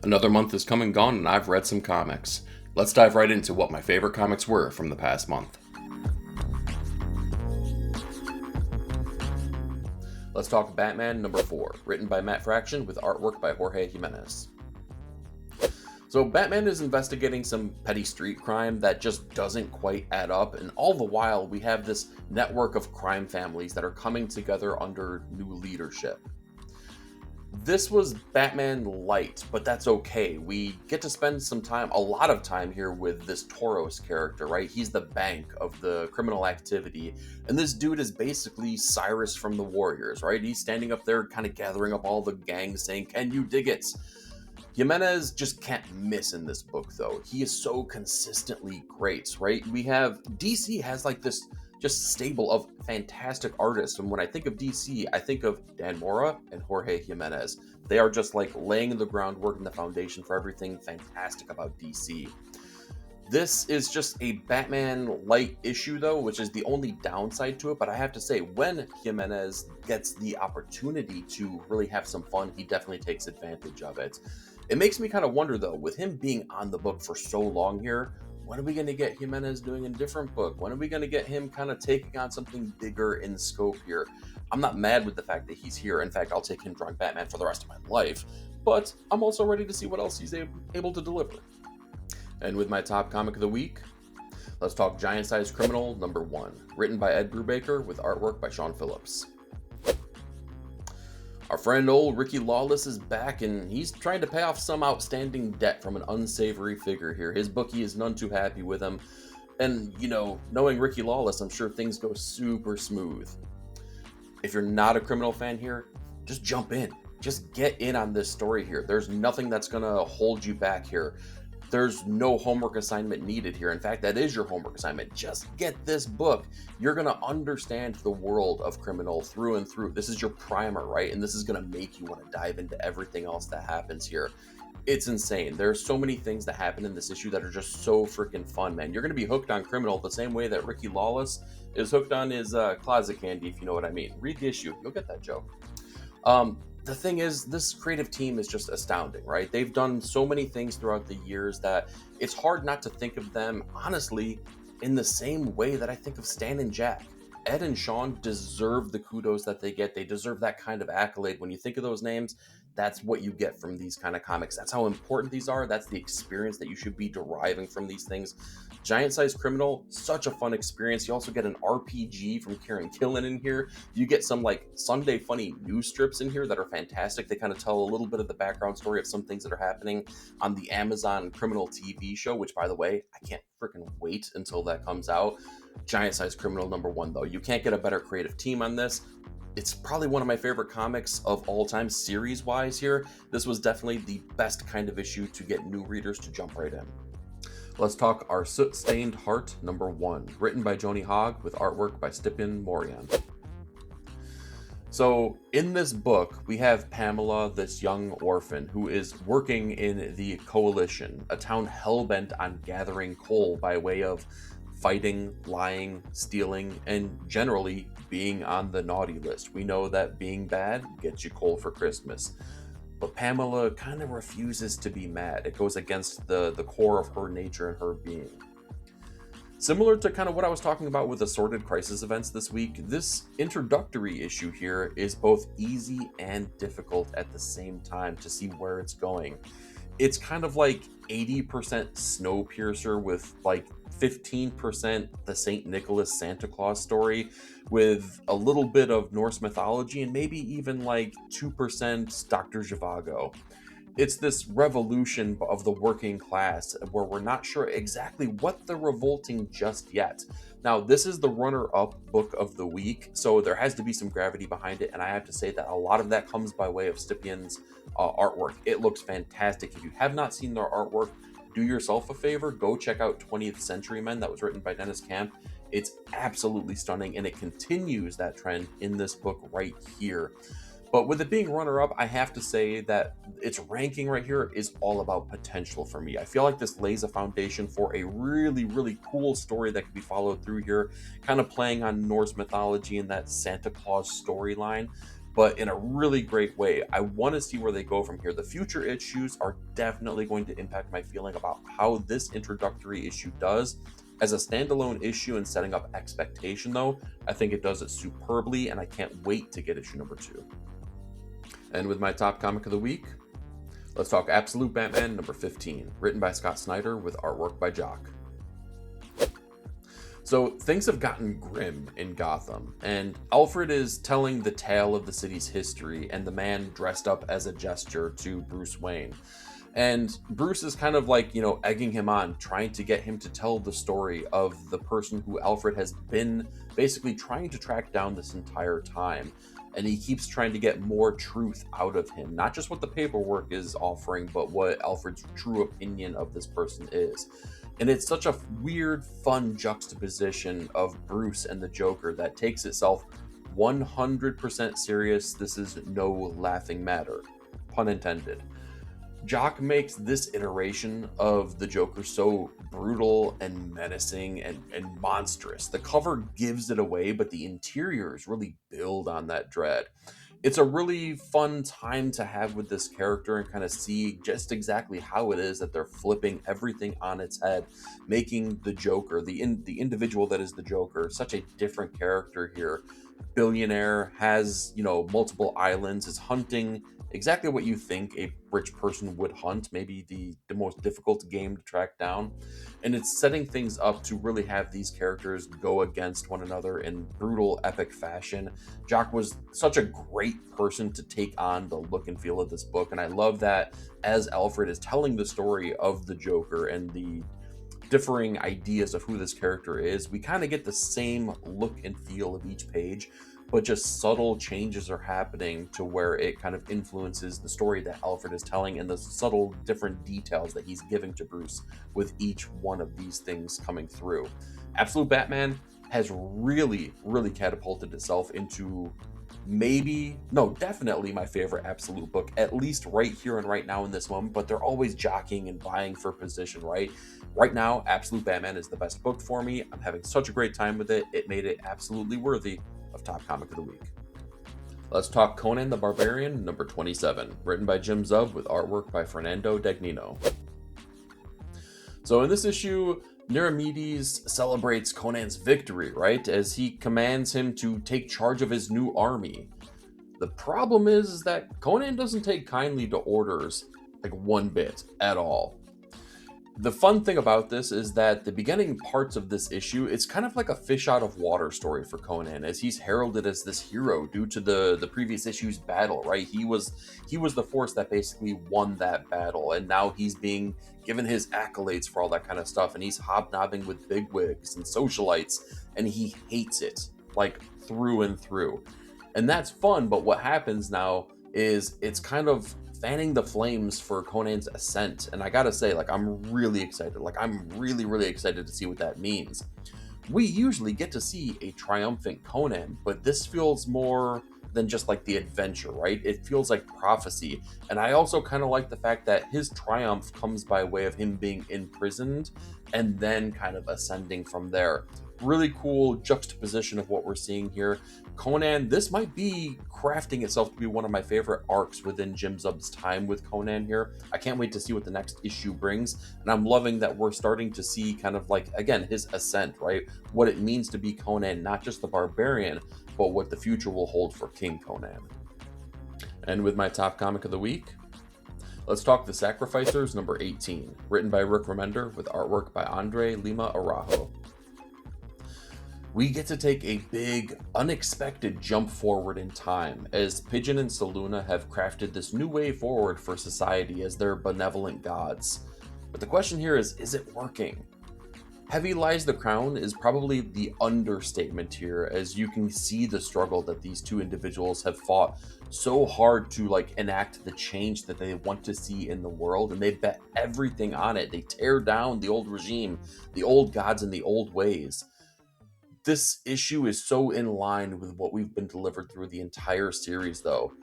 Another month has come and gone, and I've read some comics. Let's dive right into what my favorite comics were from the past month. Let's talk Batman number 4, written by Matt Fraction with artwork by Jorge Jimenez. So Batman is investigating some petty street crime that just doesn't quite add up, and all the while we have this network of crime families that are coming together under new leadership. This was Batman light, but that's okay. We get to spend a lot of time here with this Tauros character, right? He's the bank of the criminal activity, and this dude is basically Cyrus from the Warriors, right? He's standing up there kind of gathering up all the gangs saying, "Can you dig it?" Jimenez just can't miss in this book, though. He is so consistently great, right? DC has like this just stable of fantastic artists. And when I think of DC, I think of Dan Mora and Jorge Jimenez. They are just like laying the groundwork and the foundation for everything fantastic about DC. This is just a Batman light issue, though, which is the only downside to it. But I have to say, when Jimenez gets the opportunity to really have some fun, he definitely takes advantage of it. It makes me kind of wonder, though, with him being on the book for so long here, when are we going to get Jimenez doing a different book? When are we going to get him kind of taking on something bigger in scope here? I'm not mad with the fact that he's here. In fact, I'll take him drawing Batman for the rest of my life. But I'm also ready to see what else he's able to deliver. And with my top comic of the week, let's talk Giant Size Criminal number 1, written by Ed Brubaker with artwork by Sean Phillips. Our friend old Ricky Lawless is back, and he's trying to pay off some outstanding debt from an unsavory figure here. His bookie is none too happy with him, and, knowing Ricky Lawless, I'm sure things go super smooth. If you're not a criminal fan here, just jump in. Just get in on this story here. There's nothing that's going to hold you back here. There's no homework assignment needed here. In fact, that is your homework assignment. Just get this book. You're going to understand the world of criminal through and through. This is your primer, right? And this is going to make you want to dive into everything else that happens here. It's insane. There's so many things that happen in this issue that are just so freaking fun, man. You're going to be hooked on criminal the same way that Ricky Lawless is hooked on his closet candy, if you know what I mean. Read the issue. You'll get that joke. The thing is, this creative team is just astounding, right? They've done so many things throughout the years that it's hard not to think of them, honestly, in the same way that I think of Stan and Jack. Ed and Sean deserve the kudos that they get. They deserve that kind of accolade. When you think of those names, that's what you get from these kind of comics. That's how important these are. That's the experience that you should be deriving from these things. Giant Size Criminal, such a fun experience. You also get an RPG from Kieran Killen in here. You get some like Sunday funny news strips in here that are fantastic. They kind of tell a little bit of the background story of some things that are happening on the Amazon Criminal TV show, which, by the way, I can't freaking wait until that comes out. Giant Size Criminal number 1, though. You can't get a better creative team on this. It's probably one of my favorite comics of all time, series-wise here. This was definitely the best kind of issue to get new readers to jump right in. Let's talk Our Soot-Stained Heart number 1, written by Joni Hogg with artwork by Stipan Morian. So in this book, we have Pamela, this young orphan, who is working in the Coalition, a town hell-bent on gathering coal by way of fighting, lying, stealing, and generally being on the naughty list. We know that being bad gets you coal for Christmas. But Pamela kind of refuses to be mad. It goes against the core of her nature and her being. Similar to kind of what I was talking about with assorted crisis events this week, this introductory issue here is both easy and difficult at the same time to see where it's going. It's kind of like 80% Snowpiercer with like 15% the St. Nicholas Santa Claus story with a little bit of Norse mythology and maybe even like 2% Dr. Zhivago. It's this revolution of the working class where we're not sure exactly what they're revolting just yet. Now, this is the runner-up book of the week, so there has to be some gravity behind it, and I have to say that a lot of that comes by way of Stipan's artwork. It looks fantastic. If you have not seen their artwork, do yourself a favor, go check out 20th Century Men. That was written by Dennis Camp. It's absolutely stunning, and it continues that trend in this book right here. But with it being runner-up, I have to say that its ranking right here is all about potential for me. I feel like this lays a foundation for a really, really cool story that can be followed through here, kind of playing on Norse mythology and that Santa Claus storyline. but in a really great way. I want to see where they go from here. The future issues are definitely going to impact my feeling about how this introductory issue does. As a standalone issue and setting up expectation, though, I think it does it superbly, and I can't wait to get issue number 2. And with my top comic of the week, let's talk Absolute Batman number 15, written by Scott Snyder with artwork by Jock. So things have gotten grim in Gotham, and Alfred is telling the tale of the city's history and the man dressed up as a gesture to Bruce Wayne. And Bruce is kind of like, egging him on, trying to get him to tell the story of the person who Alfred has been basically trying to track down this entire time. And he keeps trying to get more truth out of him, not just what the paperwork is offering, but what Alfred's true opinion of this person is. And it's such a weird, fun juxtaposition of Bruce and the Joker that takes itself 100% serious. This is no laughing matter, pun intended. Jock makes this iteration of the Joker so brutal and menacing and monstrous. The cover gives it away, but the interiors really build on that dread. It's a really fun time to have with this character and kind of see just exactly how it is that they're flipping everything on its head, making the Joker, the individual that is the Joker, such a different character here. Billionaire, has, multiple islands, is hunting exactly what you think a rich person would hunt, maybe the most difficult game to track down. And it's setting things up to really have these characters go against one another in brutal, epic fashion. Jock was such a great person to take on the look and feel of this book, and I love that as Alfred is telling the story of the Joker and the differing ideas of who this character is, we kind of get the same look and feel of each page, but just subtle changes are happening to where it kind of influences the story that Alfred is telling and the subtle different details that he's giving to Bruce with each one of these things coming through. Absolute Batman has really, really catapulted itself into definitely my favorite Absolute book, at least right here and right now in this moment, but they're always jockeying and vying for position, right? Right now, Absolute Batman is the best book for me. I'm having such a great time with it. It made it absolutely worthy of top comic of the week. Let's talk Conan the Barbarian number 27, written by Jim Zub with artwork by Fernando Dagnino. So in this issue, Neremedes celebrates Conan's victory, right, as he commands him to take charge of his new army. The problem is that Conan doesn't take kindly to orders, like one bit at all. The fun thing about this is that the beginning parts of this issue, it's kind of like a fish out of water story for Conan, as he's heralded as this hero due to the previous issue's battle, right? He was the force that basically won that battle, and now he's being given his accolades for all that kind of stuff, and he's hobnobbing with bigwigs and socialites, and he hates it, like through and through. And that's fun, but what happens now is it's kind of fanning the flames for Conan's ascent. And I gotta say, I'm really excited. I'm really, really excited to see what that means. We usually get to see a triumphant Conan, but this feels more than just like the adventure, right? It feels like prophecy. And I also kind of like the fact that his triumph comes by way of him being imprisoned and then kind of ascending from there. Really cool juxtaposition of what we're seeing here. Conan, this might be crafting itself to be one of my favorite arcs within Jim Zub's time with Conan here. I can't wait to see what the next issue brings, and I'm loving that we're starting to see kind of like, again, his ascent, right? What it means to be Conan, not just the barbarian, but what the future will hold for King Conan. And with my top comic of the week, let's talk The Sacrificers number 18, written by Rick Remender with artwork by Andre Lima Araujo. We get to take a big, unexpected jump forward in time as Pigeon and Saluna have crafted this new way forward for society as their benevolent gods. But the question here is it working? Heavy Lies the Crown is probably the understatement here, as you can see the struggle that these two individuals have fought so hard to enact the change that they want to see in the world, and they bet everything on it. They tear down the old regime, the old gods, and the old ways. This issue is so in line with what we've been delivered through the entire series, though.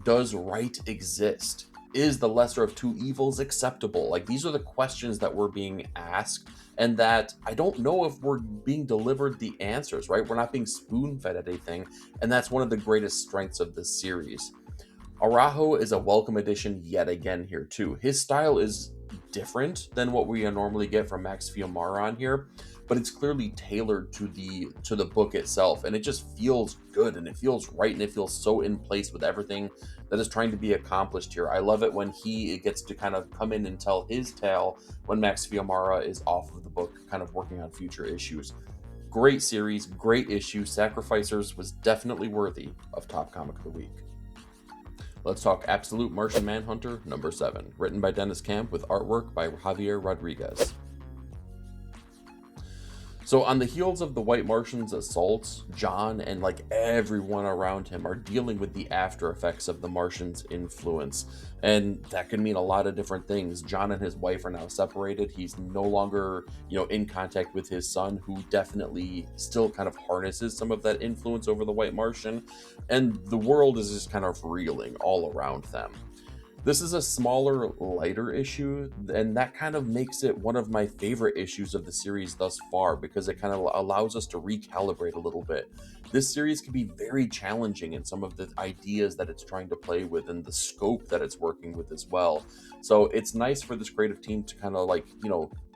Does right exist? Is the lesser of two evils acceptable? Like, these are the questions that we're being asked, and that I don't know if we're being delivered the answers, right? We're not being spoon-fed anything, and that's one of the greatest strengths of this series. Araujo is a welcome addition yet again here too. His style is different than what we normally get from Max Fiumara on here, but it's clearly tailored to the book itself, and it just feels good, and it feels right, and it feels so in place with everything that is trying to be accomplished here. I love it when he gets to kind of come in and tell his tale when Max Fiumara is off of the book, kind of working on future issues. Great series, great issue. Sacrificers was definitely worthy of Top Comic of the Week. Let's talk Absolute Martian Manhunter number 7, written by Dennis Camp with artwork by Javier Rodriguez. So on the heels of the White Martians' assaults, John and like everyone around him are dealing with the after effects of the Martians' influence. And that could mean a lot of different things. John and his wife are now separated. He's no longer, in contact with his son, who definitely still kind of harnesses some of that influence over the White Martian. And the world is just kind of reeling all around them. This is a smaller, lighter issue, and that kind of makes it one of my favorite issues of the series thus far, because it kind of allows us to recalibrate a little bit. This series can be very challenging in some of the ideas that it's trying to play with and the scope that it's working with as well. So it's nice for this creative team to kind of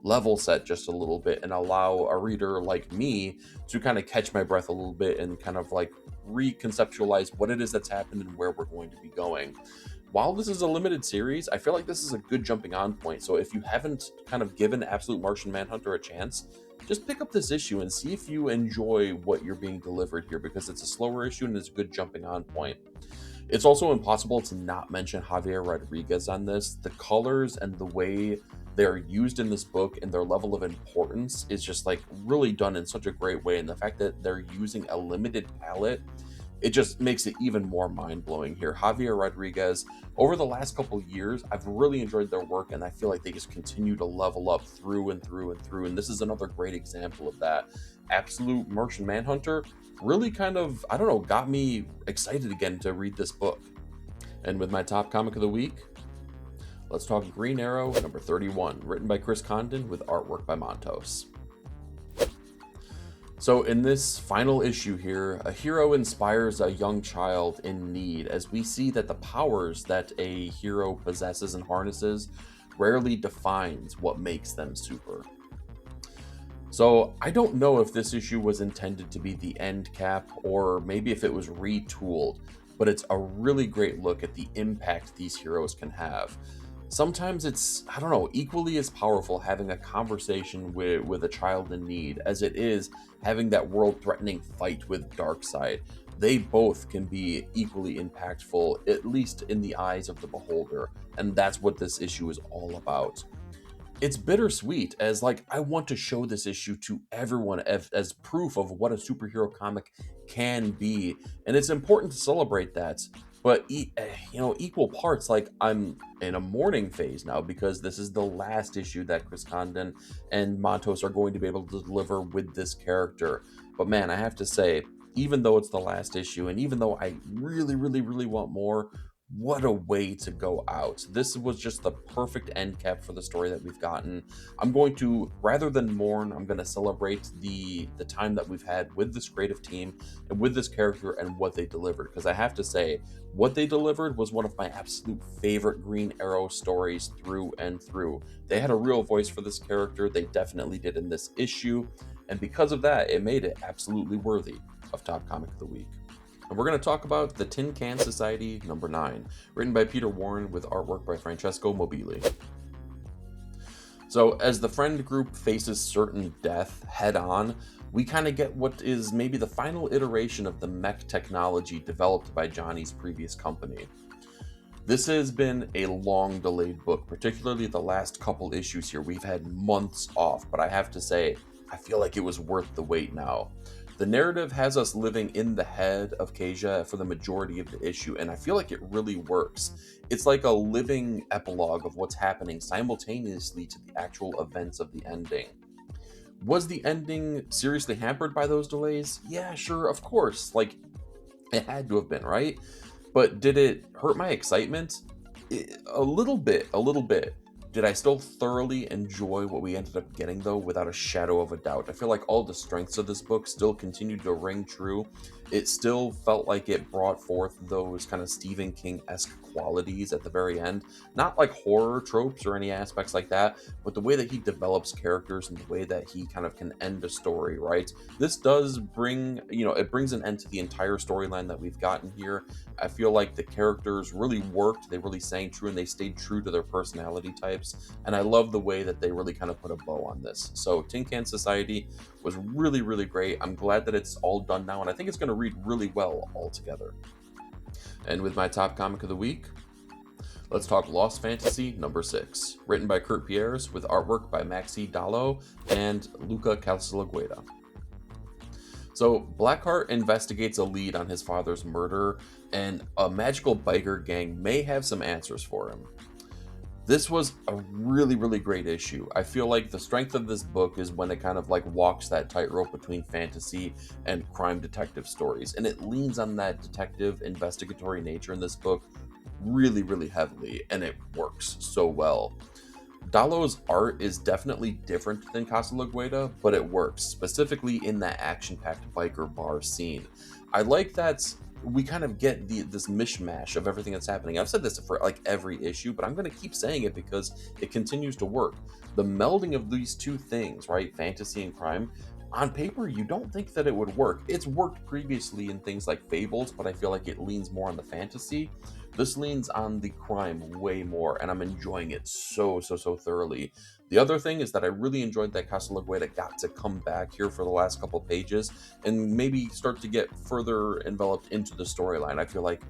level set just a little bit and allow a reader like me to kind of catch my breath a little bit and kind of reconceptualize what it is that's happened and where we're going to be going. While this is a limited series, I feel like this is a good jumping on point. So if you haven't kind of given Absolute Martian Manhunter a chance, just pick up this issue and see if you enjoy what you're being delivered here, because it's a slower issue and it's a good jumping on point. It's also impossible to not mention Javier Rodriguez on this. The colors and the way they're used in this book and their level of importance is just really done in such a great way. And the fact that they're using a limited palette, it just makes it even more mind-blowing here. Javier Rodriguez, over the last couple years, I've really enjoyed their work, and I feel like they just continue to level up through and through and through, and this is another great example of that. Absolute Martian Manhunter really kind of, got me excited again to read this book. And with my top comic of the week, let's talk Green Arrow number 31, written by Chris Condon with artwork by Montos. So in this final issue here, a hero inspires a young child in need, as we see that the powers that a hero possesses and harnesses rarely defines what makes them super. So I don't know if this issue was intended to be the end cap, or maybe if it was retooled, but it's a really great look at the impact these heroes can have. Sometimes it's, equally as powerful having a conversation with a child in need as it is having that world-threatening fight with Darkseid. They both can be equally impactful, at least in the eyes of the beholder, and that's what this issue is all about. It's bittersweet, as I want to show this issue to everyone as proof of what a superhero comic can be, and it's important to celebrate that. But equal parts, I'm in a mourning phase now, because this is the last issue that Chris Condon and Montos are going to be able to deliver with this character. But man, I have to say, even though it's the last issue, and even though I really, really, really want more, what a way to go out. This was just the perfect end cap for the story that we've gotten. I'm going to, rather than mourn, I'm going to celebrate the time that we've had with this creative team and with this character and what they delivered. Because I have to say, what they delivered was one of my absolute favorite Green Arrow stories through and through. They had a real voice for this character. They definitely did in this issue. And because of that, it made it absolutely worthy of Top Comic of the Week. And we're going to talk about The Tin Can Society number 9, written by Peter Warren with artwork by Francesco Mobili. So as the friend group faces certain death head on, we kind of get what is maybe the final iteration of the mech technology developed by Johnny's previous company. This has been a long delayed book, particularly the last couple issues here. We've had months off, but I have to say, I feel like it was worth the wait now. The narrative has us living in the head of Kasia for the majority of the issue, and I feel like it really works. It's like a living epilogue of what's happening simultaneously to the actual events of the ending. Was the ending seriously hampered by those delays? Yeah, sure, of course. It had to have been, right? But did it hurt my excitement? A little bit. Did I still thoroughly enjoy what we ended up getting, though? Without a shadow of a doubt. I feel like all the strengths of this book still continued to ring true. It still felt like it brought forth those kind of Stephen King-esque qualities at the very end. Not like horror tropes or any aspects like that, but the way that he develops characters and the way that he kind of can end a story, right? This does bring, it brings an end to the entire storyline that we've gotten here. I feel like the characters really worked, they really sang true, and they stayed true to their personality types. And I love the way that they really kind of put a bow on this. So Tin Can Society was really, really great. I'm glad that it's all done now, and I think it's going to read really well all together. And with my top comic of the week, let's talk Lost Fantasy number 6, written by Kurt Pierres with artwork by Maxi Dallo and Luca Casalangueta. So Blackheart investigates a lead on his father's murder, and a magical biker gang may have some answers for him. This was a really, really great issue. I feel like the strength of this book is when it kind of like walks that tightrope between fantasy and crime detective stories, and it leans on that detective investigatory nature in this book really, really heavily, and it works so well. Dallo's art is definitely different than Casalangueta, but it works, specifically in that action-packed biker bar scene. I like that we kind of get this mishmash of everything that's happening. I've said this for like every issue, but I'm going to keep saying it because it continues to work. The melding of these two things, right, fantasy and crime, on paper, you don't think that it would work. It's worked previously in things like Fables, but I feel like it leans more on the fantasy. This leans on the crime way more, and I'm enjoying it so thoroughly. The other thing is that I really enjoyed that Casalangueta got to come back here for the last couple pages and maybe start to get further enveloped into the storyline. I feel like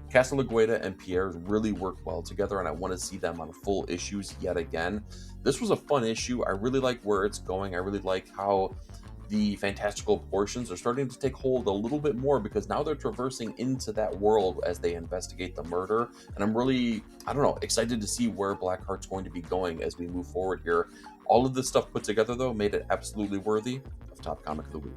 Casalangueta and Pierre really work well together, and I want to see them on full issues yet again. This was a fun issue. I really like where it's going. I really like how the fantastical portions are starting to take hold a little bit more, because now they're traversing into that world as they investigate the murder. And I'm really, excited to see where Blackheart's going to be going as we move forward here. All of this stuff put together, though, made it absolutely worthy of Top Comic of the Week.